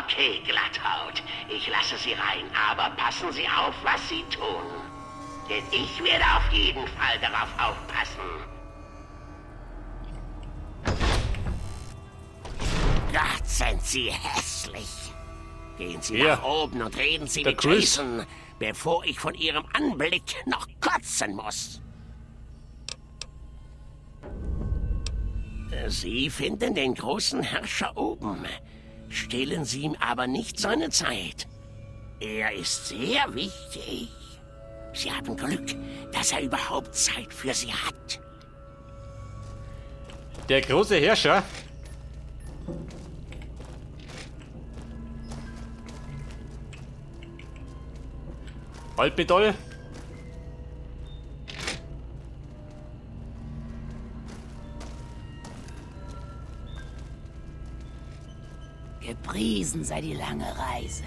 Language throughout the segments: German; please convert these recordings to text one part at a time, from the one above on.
Okay, Glatthaut. Ich lasse Sie rein, aber passen Sie auf, was Sie tun. Denn ich werde auf jeden Fall darauf aufpassen. Gott, sind Sie hässlich. Gehen Sie nach oben und reden Sie mit Jason, bevor ich von Ihrem Anblick noch kotzen muss. Sie finden den großen Herrscher oben. Stehlen Sie ihm aber nicht seine Zeit. Er ist sehr wichtig. Sie haben Glück, dass er überhaupt Zeit für Sie hat. Der große Herrscher? Halbmetall? Gepriesen sei die lange Reise.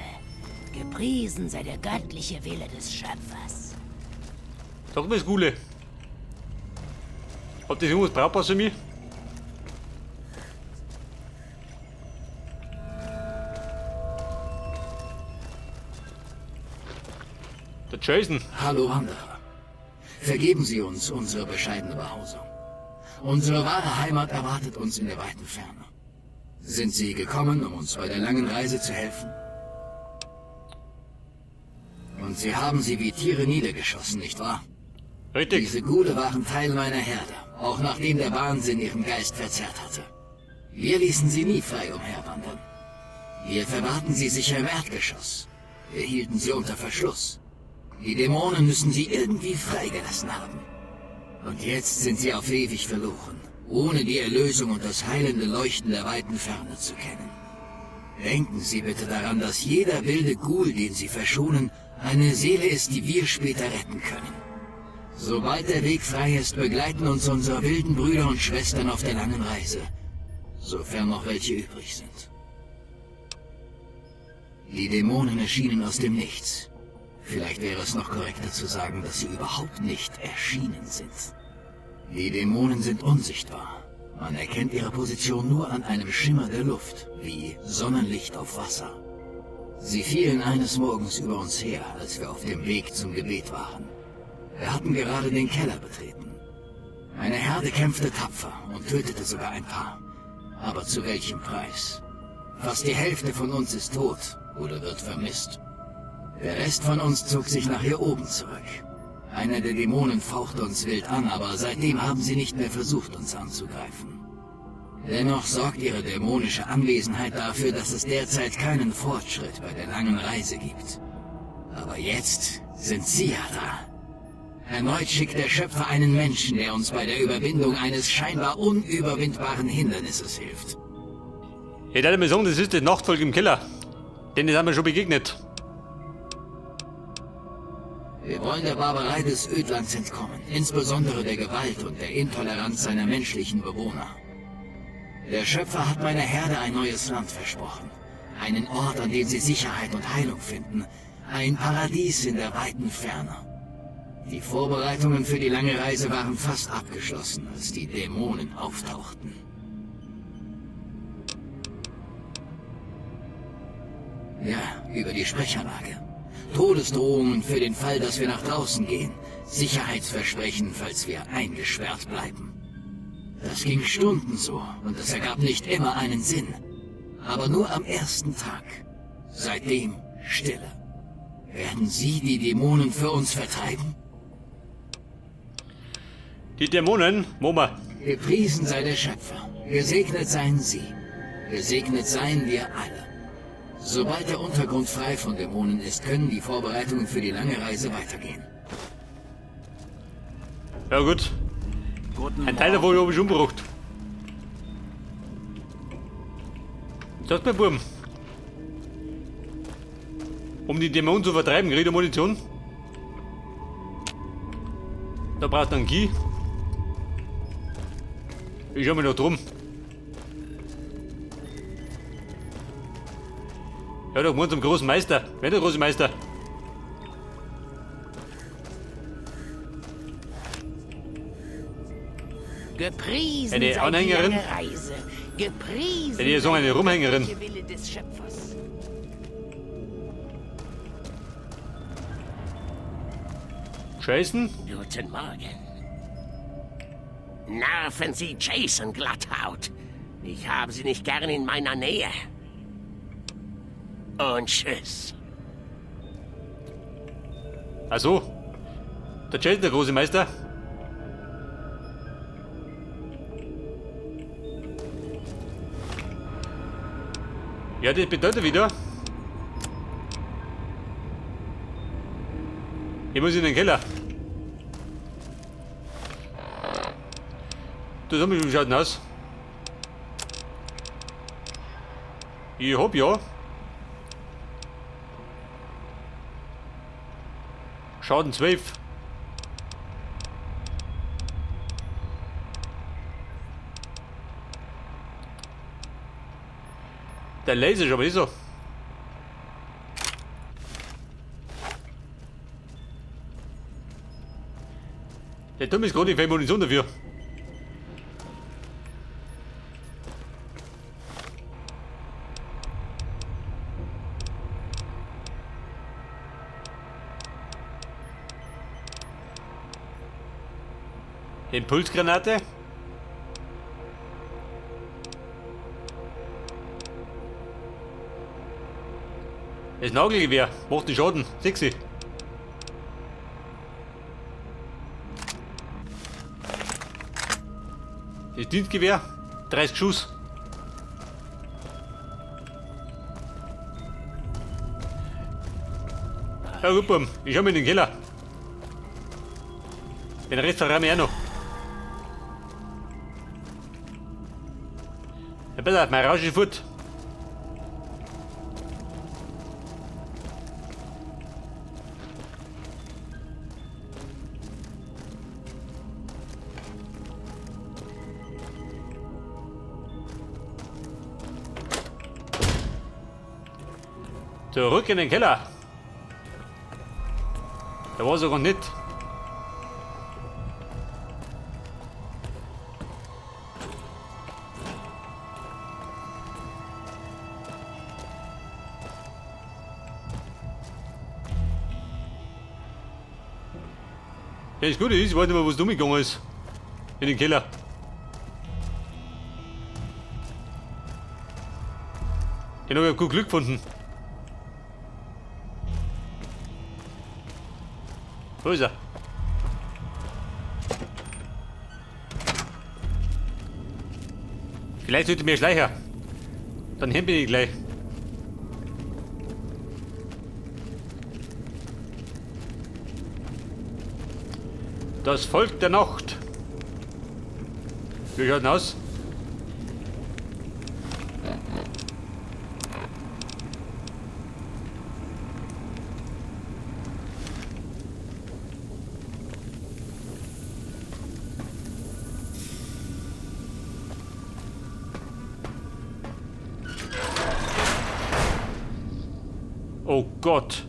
Gepriesen sei der göttliche Wille des Schöpfers. Sag mir das Gule. Hat das irgendwas brauchbar für mich? Der Jason. Hallo Wanderer. Vergeben Sie uns unsere bescheidene Behausung. Unsere wahre Heimat erwartet uns in der weiten Ferne. Sind Sie gekommen, um uns bei der langen Reise zu helfen? Und Sie haben sie wie Tiere niedergeschossen, nicht wahr? Richtig. Diese Gule waren Teil meiner Herde, auch nachdem der Wahnsinn ihren Geist verzerrt hatte. Wir ließen sie nie frei umherwandern. Wir verwahrten sie sicher im Erdgeschoss. Wir hielten sie unter Verschluss. Die Dämonen müssen sie irgendwie freigelassen haben. Und jetzt sind sie auf ewig verloren, ohne die Erlösung und das heilende Leuchten der weiten Ferne zu kennen. Denken Sie bitte daran, dass jeder wilde Ghoul, den Sie verschonen, eine Seele ist, die wir später retten können. Sobald der Weg frei ist, begleiten uns unsere wilden Brüder und Schwestern auf der langen Reise, sofern noch welche übrig sind. Die Dämonen erschienen aus dem Nichts. Vielleicht wäre es noch korrekter zu sagen, dass sie überhaupt nicht erschienen sind. Die Dämonen sind unsichtbar. Man erkennt ihre Position nur an einem Schimmer der Luft, wie Sonnenlicht auf Wasser. Sie fielen eines Morgens über uns her, als wir auf dem Weg zum Gebet waren. Wir hatten gerade den Keller betreten. Eine Herde kämpfte tapfer und tötete sogar ein paar. Aber zu welchem Preis? Fast die Hälfte von uns ist tot oder wird vermisst. Der Rest von uns zog sich nach hier oben zurück. Einer der Dämonen fauchte uns wild an, aber seitdem haben sie nicht mehr versucht, uns anzugreifen. Dennoch sorgt ihre dämonische Anwesenheit dafür, dass es derzeit keinen Fortschritt bei der langen Reise gibt. Aber jetzt sind sie ja da. Erneut schickt der Schöpfer einen Menschen, der uns bei der Überwindung eines scheinbar unüberwindbaren Hindernisses hilft. Ich hätte mir sagen, das ist das Nachtvolk im Keller. Denen sind wir schon begegnet. Wir wollen der Barbarei des Ödlands entkommen, insbesondere der Gewalt und der Intoleranz seiner menschlichen Bewohner. Der Schöpfer hat meiner Herde ein neues Land versprochen. Einen Ort, an dem sie Sicherheit und Heilung finden. Ein Paradies in der weiten Ferne. Die Vorbereitungen für die lange Reise waren fast abgeschlossen, als die Dämonen auftauchten. Ja, über die Sprechanlage. Todesdrohungen für den Fall, dass wir nach draußen gehen. Sicherheitsversprechen, falls wir eingesperrt bleiben. Das ging Stunden so und es ergab nicht immer einen Sinn. Aber nur am ersten Tag. Seitdem Stille. Werden Sie die Dämonen für uns vertreiben? Die Dämonen, Moma. Gepriesen sei der Schöpfer. Gesegnet seien Sie. Gesegnet seien wir alle. Sobald der Untergrund frei von Dämonen ist, können die Vorbereitungen für die lange Reise weitergehen. Ja gut. Ein Teil davon habe ich umgebracht. Sagt mir, Buben. Um die Dämonen zu vertreiben, kriegt er Munition. Da braucht er einen Key. Ich schau mich noch drum. Ja, da wohnt zum großen Meister. Wer ist der große Meister? Gepriesen Eine sei Anhängerin? die lange Reise. Gepriesen Hätte ich sagen, eine Rumhängerin. der Wille des Schöpfers. Jason? Guten Morgen. Nerven Sie Jason Glatthaut. Ich habe Sie nicht gern in meiner Nähe. Und tschüss. Ach so. Der Jason, der große Meister. Ja, das bedeutet wieder. Ich muss in den Keller. Du sag mal, wie schaut denn aus? Ich hab ja. Schaden 12. Der Laser ist aber nicht so. Der Turm ist gerade nicht viel Munition dafür. Impulsgranate. Das Nagelgewehr macht den Schaden. Sexy. Das Dienstgewehr. 30 Schuss. Ja gut, Bum. Ich schau mal in den Keller. Den Rest verraten wir auch noch. Ja, besser, mein Rausch ist fort. Zurück in den Keller. Der war sogar nicht. Ja, das Gute ist, ich weiß nicht mehr, was umgegangen ist. In den Keller. Den habe ich gut Glück gefunden. Wo ist er? Vielleicht sollte mir Schleicher. Dann bin ich gleich. Das Volk der Nacht. Wie schaut denn aus? Oh Gott.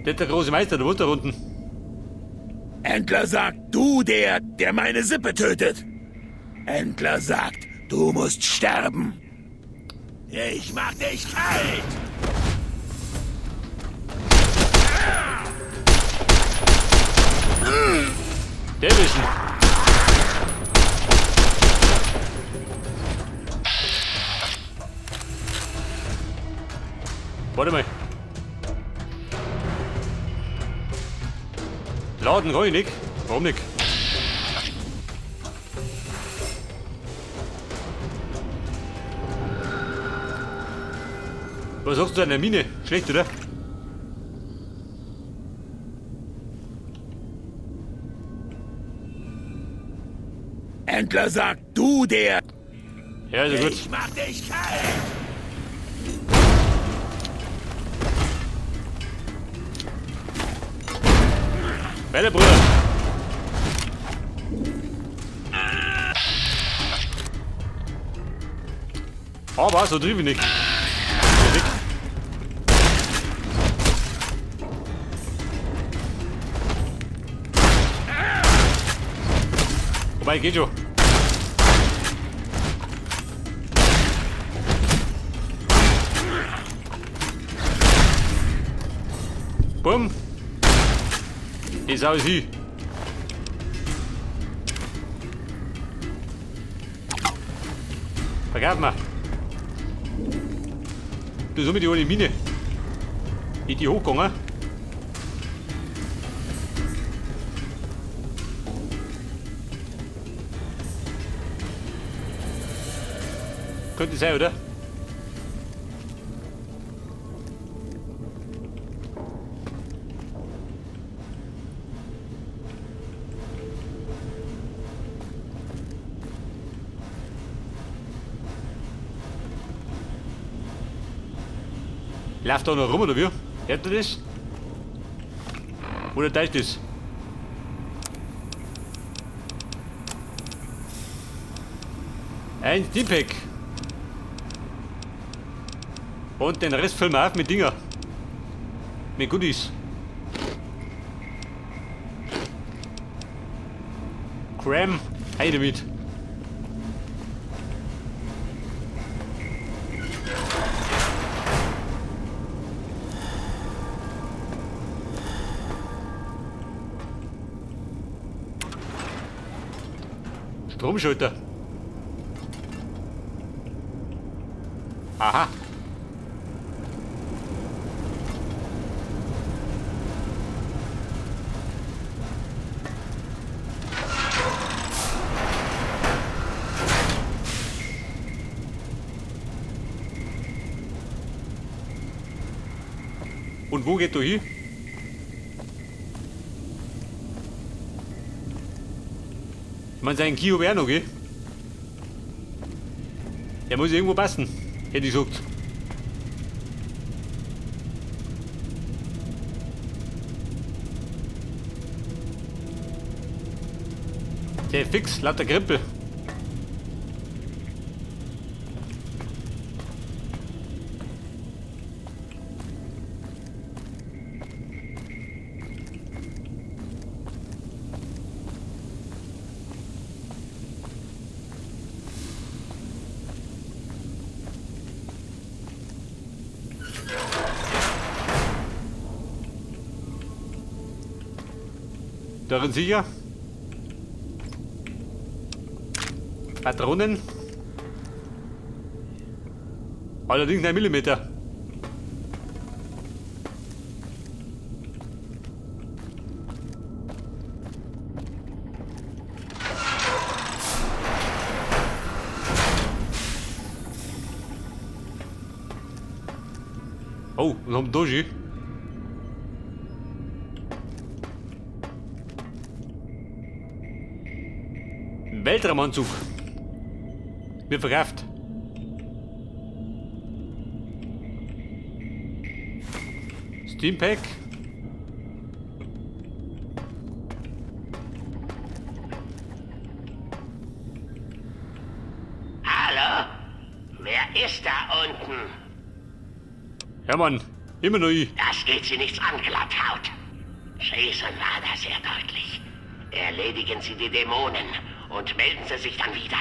Der ist der große Meister, der wohnt da unten. Endler sagt, du der meine Sippe tötet. Endler sagt, du musst sterben. Ich mach dich kalt. Der wissen. Warte mal. Laden kann ich nicht. Warum nicht? Was sagst du an der Mine? Schlecht, oder? Endler sagt, du der. Ja, also gut. Ich mach dich kalt. Weiter, Bruder. Aber so drüben nicht. Wobei, geht schon. Bumm. Die Sau ist sie. Vergab mal. Du so mit die ohne Mine. Ist die hochgegangen? Könnte sein, oder? Läuft da noch rum, oder wie? Hört ihr das? Oder täuscht das? Ein Stimpack. Und den Rest füllen wir auf mit Dinger. Mit Goodies. Cram. Hey damit. Stromschalter. Aha. Und wo geht du hin? Man sein Kio wäre noch, gell? Der muss irgendwo passen, hätte ich gesagt. Der ist fix, lauter Grippe. Darin sicher. Patronen. Allerdings 9 mm. Oh, wir haben Doji. Weltraumanzug. Wird verkauft. Steampack. Hallo? Wer ist da unten? Hermann, immer noch ich. Das geht Sie nichts an, Glatthaut. Jason war da sehr deutlich. Erledigen Sie die Dämonen und melden Sie sich dann wieder.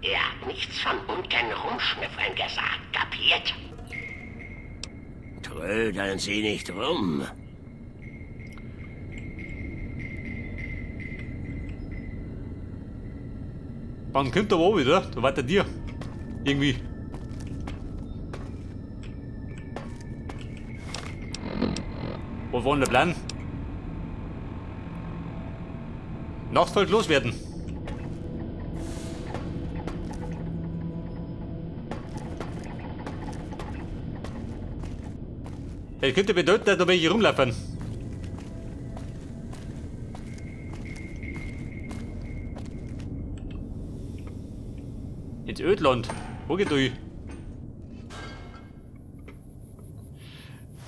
Er hat nichts von unten rumschnüffeln gesagt, kapiert? Trödeln Sie nicht rum. Wann kommt er aber wieder? Da wartet dir. Irgendwie. Was war denn der Plan? Nachtfall loswerden. Das könnte bedeuten, dass da welche rumlaufen. Ins Ödland. Wo geht du?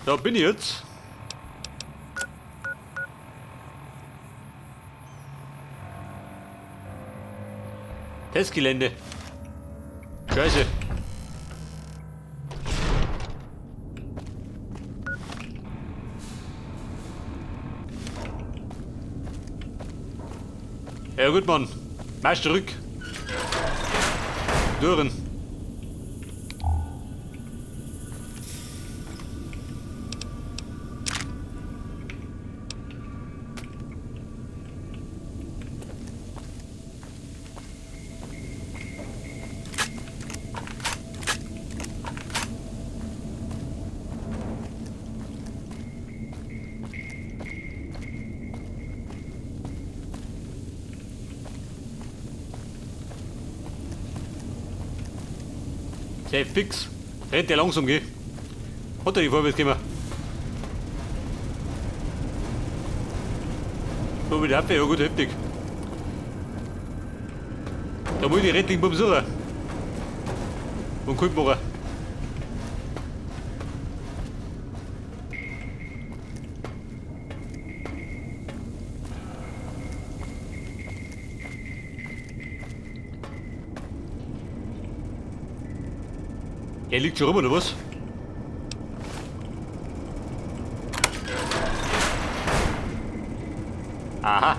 Da bin ich jetzt. Testgelände. Scheiße. Ja gut, Mann. Marsch zurück. Dürren. Sehr fix. Rennt der langsam, gell? Hat er die vorwärts gemacht? So mit der Abwehr, ja gut, heftig. Da muss ich die Rettung suchen. Und Kult machen. Er liegt schon rum, oder was? Aha.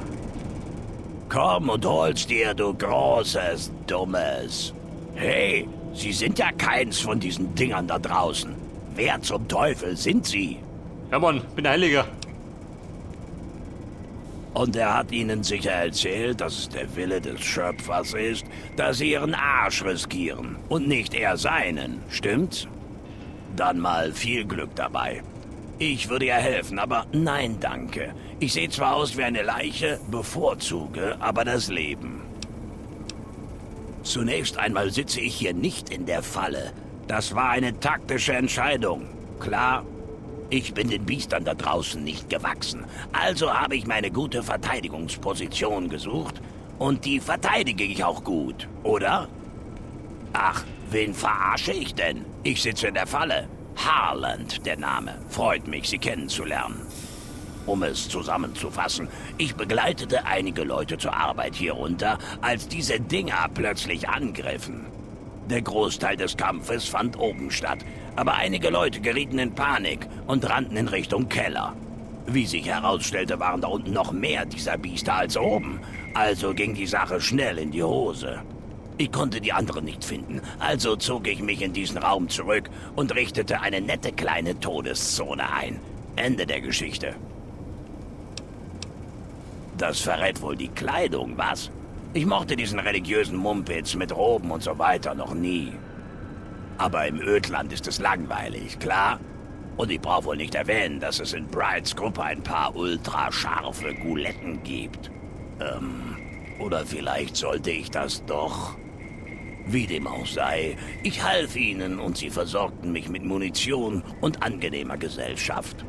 Komm und hol's dir, du großes, dummes. Hey, Sie sind ja keins von diesen Dingern da draußen. Wer zum Teufel sind Sie? Ja, Mann, bin ein Heiliger. Und er hat Ihnen sicher erzählt, dass es der Wille des Schöpfers ist, dass Sie Ihren Arsch riskieren und nicht er seinen, stimmt's? Dann mal viel Glück dabei. Ich würde ja helfen, aber nein, danke. Ich sehe zwar aus wie eine Leiche, bevorzuge aber das Leben. Zunächst einmal sitze ich hier nicht in der Falle. Das war eine taktische Entscheidung. Klar? Ich bin den Biestern da draußen nicht gewachsen. Also habe ich meine gute Verteidigungsposition gesucht. Und die verteidige ich auch gut, oder? Ach, wen verarsche ich denn? Ich sitze in der Falle. Harland, der Name. Freut mich, Sie kennenzulernen. Um es zusammenzufassen, ich begleitete einige Leute zur Arbeit hier runter, als diese Dinger plötzlich angriffen. Der Großteil des Kampfes fand oben statt, aber einige Leute gerieten in Panik und rannten in Richtung Keller. Wie sich herausstellte, waren da unten noch mehr dieser Biester als oben, also ging die Sache schnell in die Hose. Ich konnte die anderen nicht finden, also zog ich mich in diesen Raum zurück und richtete eine nette kleine Todeszone ein. Ende der Geschichte. Das verrät wohl die Kleidung, was? Ich mochte diesen religiösen Mumpitz mit Roben und so weiter noch nie. Aber im Ödland ist es langweilig, klar? Und ich brauche wohl nicht erwähnen, dass es in Brights Gruppe ein paar ultrascharfe Gouletten gibt. Oder vielleicht sollte ich das doch? Wie dem auch sei, ich half ihnen und sie versorgten mich mit Munition und angenehmer Gesellschaft.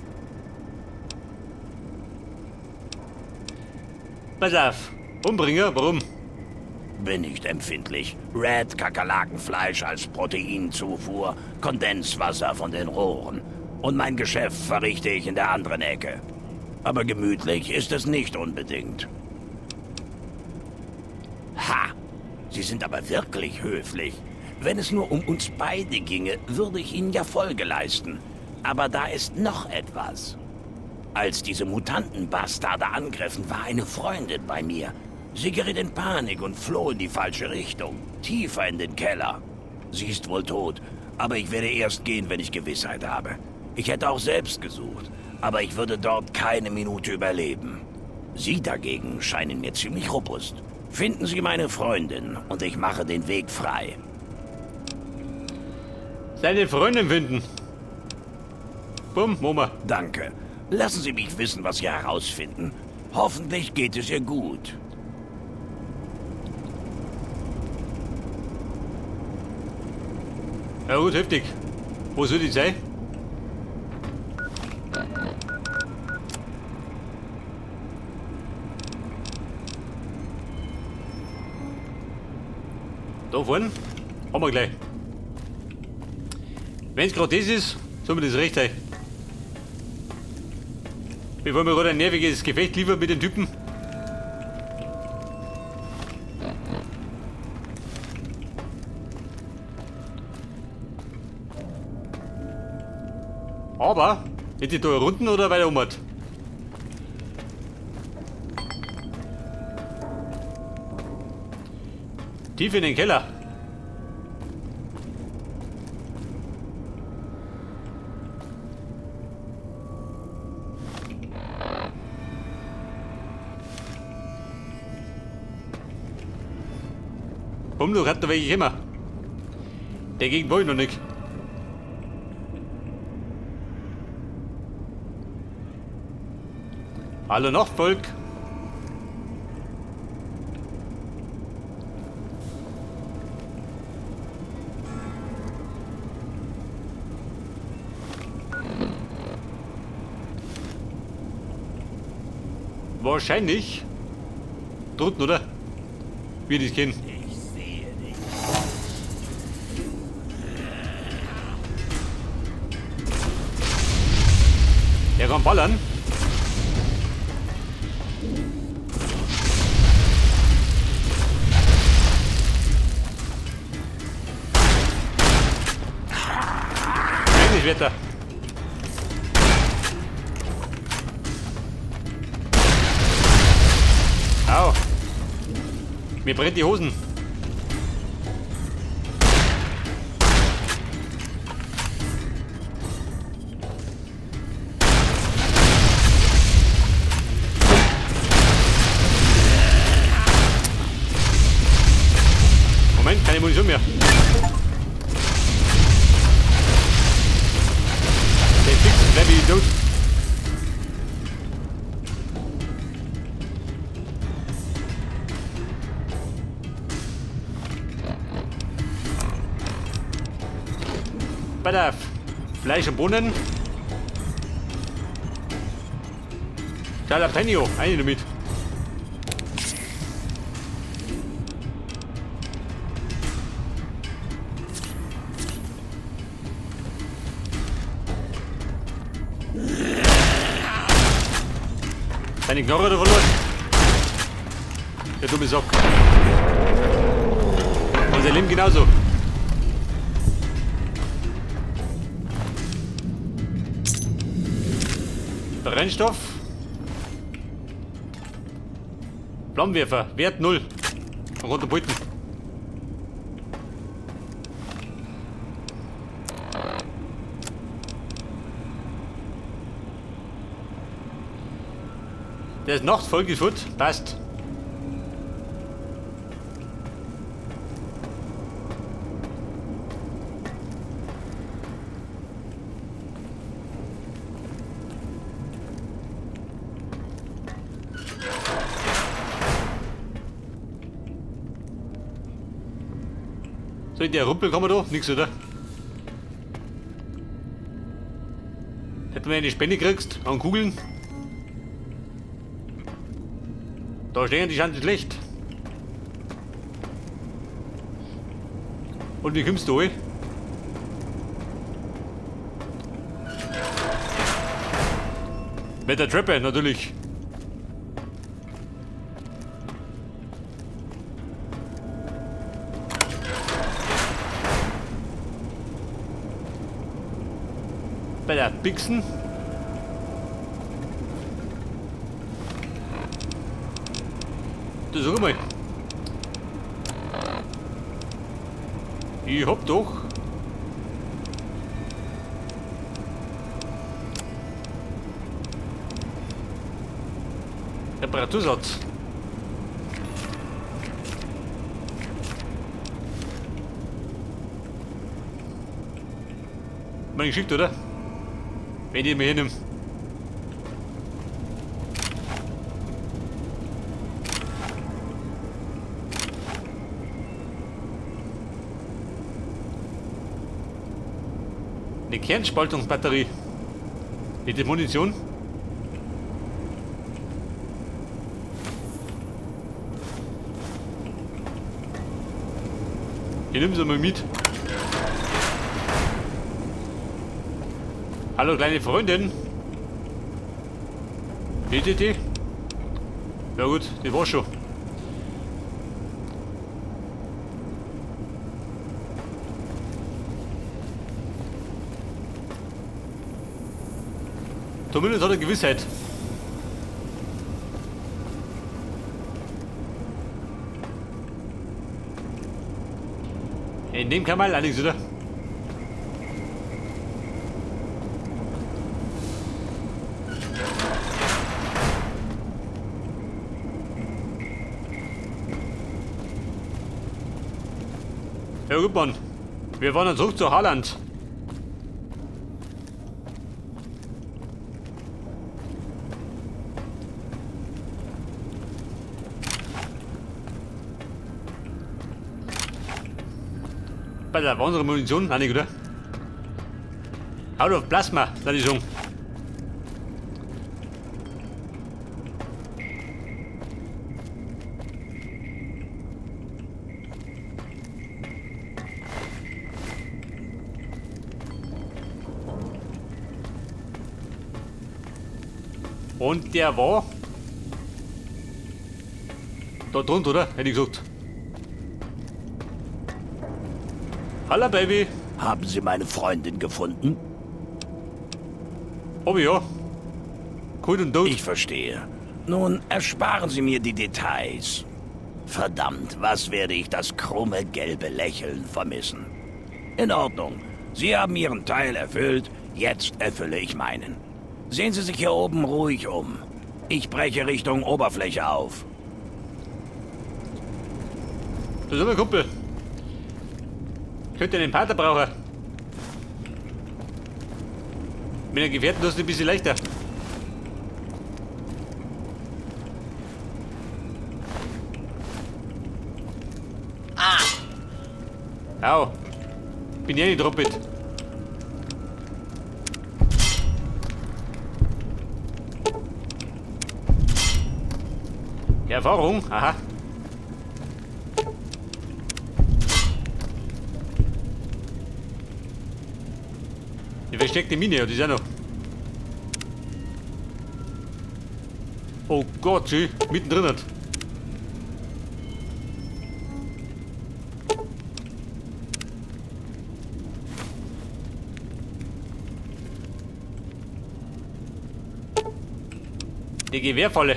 Pass auf. Umbringer, warum? Bin nicht empfindlich. Red Kakerlakenfleisch als Proteinzufuhr, Kondenswasser von den Rohren. Und mein Geschäft verrichte ich in der anderen Ecke. Aber gemütlich ist es nicht unbedingt. Ha! Sie sind aber wirklich höflich. Wenn es nur um uns beide ginge, würde ich Ihnen ja Folge leisten. Aber da ist noch etwas. Als diese Mutantenbastarde angriffen, war eine Freundin bei mir. Sie geriet in Panik und floh in die falsche Richtung. Tiefer in den Keller. Sie ist wohl tot, aber ich werde erst gehen, wenn ich Gewissheit habe. Ich hätte auch selbst gesucht, aber ich würde dort keine Minute überleben. Sie dagegen scheinen mir ziemlich robust. Finden Sie meine Freundin und ich mache den Weg frei. Seine Freundin finden. Bumm, Mama. Danke. Lassen Sie mich wissen, was Sie herausfinden. Hoffentlich geht es ihr gut. Ja gut, heftig. Wo soll die sein? Da vorne? Haben wir gleich. Wenn es gerade das ist, sollen wir das recht sein. Bevor wir gerade ein nerviges Gefecht liefern mit den Typen. Aber, hätte ich da Runden oder weiter um? Tief in den Keller. Komm, du hast da welche immer. Dagegen wollte ich noch nicht. Hallo Nachtvolk. wahrscheinlich drunten, oder? Wie die kennen. Ich sehe dich. Der kann ballern. Eigentlich Wetter. Au. Mir brennt die Hosen. Moment, keine Munition mehr. Der ist fix, bleib ich tot. Bedarf. Fleisch und Bohnen. Jalapeno, eine damit. Deine Knorre oder verloren? Der dumme Sock. Unser Leben genauso. Brennstoff. Flammenwerfer. Wert 0. Runterbrüten. Der ist nachts voll gefüllt. Passt. So, in der Rumpel kann man da? Nix, oder? Hätten wir eine Spende kriegst an Kugeln? Da stehen die Chancen schlecht. Und wie kommst du hin? Mit der Treppe, natürlich. Bei der Pixen. Das ist mal. Ich hab doch. Reparatursatz. Mal geschickt, oder? Wenn ich mir hernehme. Eine Kernspaltungsbatterie. Mit der Munition. Ich nehme sie mal mit. Hallo kleine Freundin. BTT? Ja gut, die war schon. Zumindest hat er Gewissheit. In dem kann man allerdings, oder? Ja gut, Mann. Wir fahren dann zurück zu Haaland. Bei der unsere Munition, nein, nicht, oder? Out of Plasma, das ist schon. Und der war... da drunter, oder? Hätte ich gesagt. Hallo, Baby. Haben Sie meine Freundin gefunden? Aber ja. Cool und tot. Ich verstehe. Nun, ersparen Sie mir die Details. Verdammt, was werde ich das krumme, gelbe Lächeln vermissen. In Ordnung. Sie haben Ihren Teil erfüllt, jetzt erfülle ich meinen. Sehen Sie sich hier oben ruhig um. Ich breche Richtung Oberfläche auf. Das ist mein Kumpel. Könnte einen Pater brauchen. Mit einem Gefährten tust du ein bisschen leichter. Au. Bin ja nicht droppet. Erfahrung? Aha. Die versteckte Mine, ja, die ist auch noch. Oh Gott, sie mittendrin hat. Die Gewehrfalle.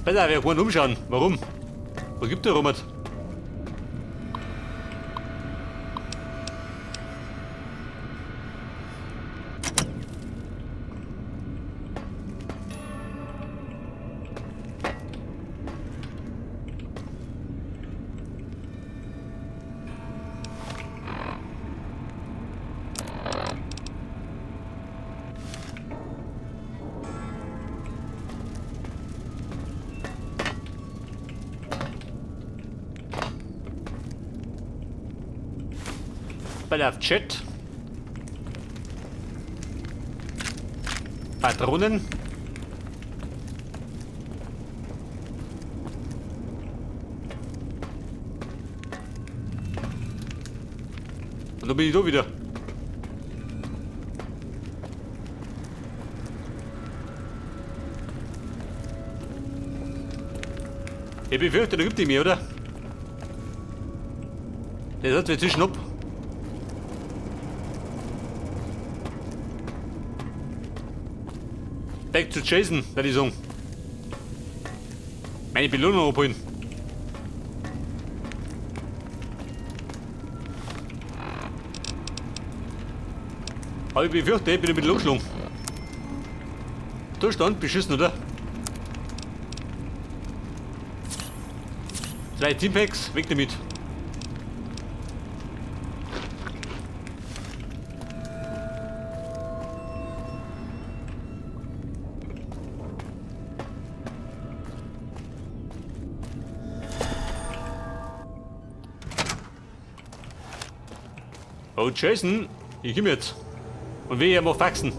Besser, wir wollen umschauen. Warum? Was gibt der Robert? Auf Chat. Patronen. Und dann bin ich da wieder. Ich befürchte, da gibt es mehr, oder? Der hat wir zwischen ab. Back zu Jason, würde ich sagen. Meine Belohnung abholen. Aber ich befürchte, ich bin ein bisschen angeschlagen. Da stand beschissen, oder? 3 Teampacks, weg damit. Oh Jason, ich komm jetzt. Und will ja mal faxen.